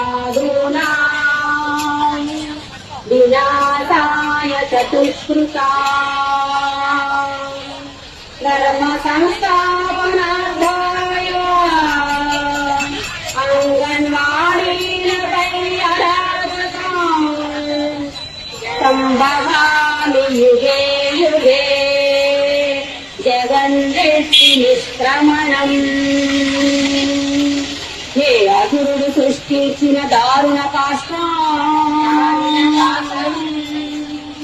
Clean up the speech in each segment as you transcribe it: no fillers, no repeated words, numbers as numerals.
साधूनां विनाशाय चतुष्कृता धर्म संस्थापनार्थाय अंगनवाडीन संभवामि युगे युगे जगन्नेत्ति निष्क्रमणम्। हे असुरुడు సృష్టించిన దారుణ కాష్టం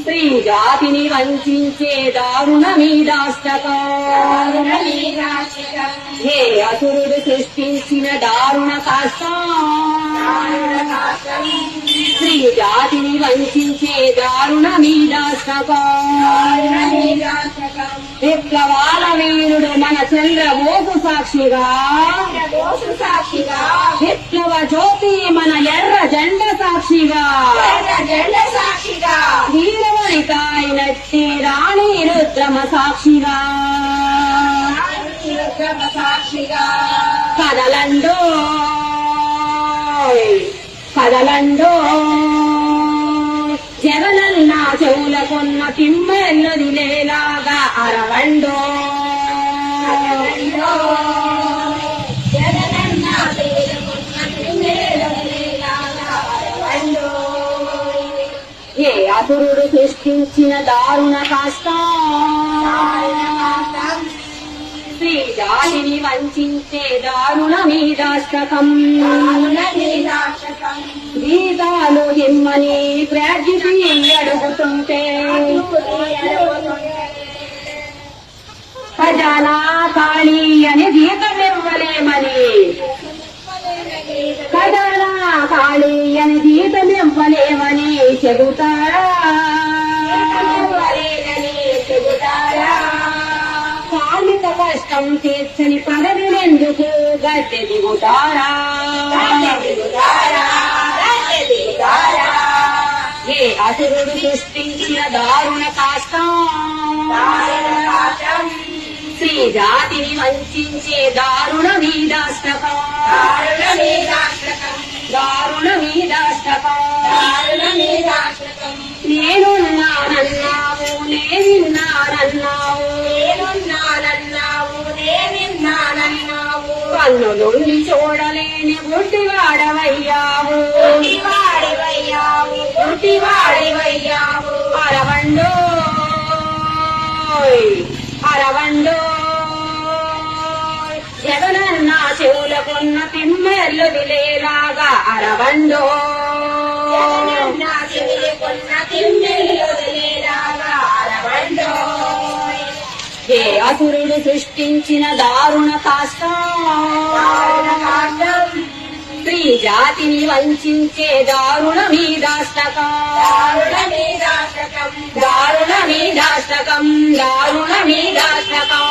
స్త్రీ జాతిని వంచే దారుణ మీదాష్టకం। హే అసురుడు సృష్టించిన దారుణ కాష్టం స్త్రీ జాతిని వంచే దారుణ మీదాష్టకం। విప్లవాల వీరుడు మన చంద్రబోసు సాక్షిగా విప్లవ జ్యోతి మన ఎర్ర జెండ సాక్షిగా వీరవనికాయనట్టి రాణి రుద్రమ సాక్షిగా కదలండో కదలండో జగనన్న చెవులకున్న తిమ్మెల్లదిలేలాగా అరవండో ఏ అసురుడు సృష్టించిన దారుణ కాష్టం స్త్రీ జాతిని వంచే దారుణ మీదాష్టకం। గీతాలు ఇమ్మని ప్రార్థించి అడుగుతుంటే ఖజానా ఖాళీ అని జీతమివ్వలేమని ఖజానా ఖాళీ అని జీతమివ్వలేమని చెబుతారా కాలిక కష్టం తీర్చని పదవినెందుకు గద్దె దిగుతారా ఏ అసురుడు సృష్టించిన దారుణ కాష్టం స్త్రీ జాతిని వంచే దారుణ మీదాష్టకం దారుణ మీదాష్టకం। నేనున్నానన్నావు నేనున్నానన్నావు కన్నులుండి చూడలేని గుడ్డివాడవయ్యావు అరవండో అరవండో జగనన్న చెవులకున్న తిమ్మెర్లు దిలేలాగా అరవండో హే అసురుడు సృష్టించిన దారుణ కాష్టం స్త్రీ జాతిని వంచే దారుణ మీదాష్టకం దారుణ మీదాష్టకం దారుణ మీదాష్టకం।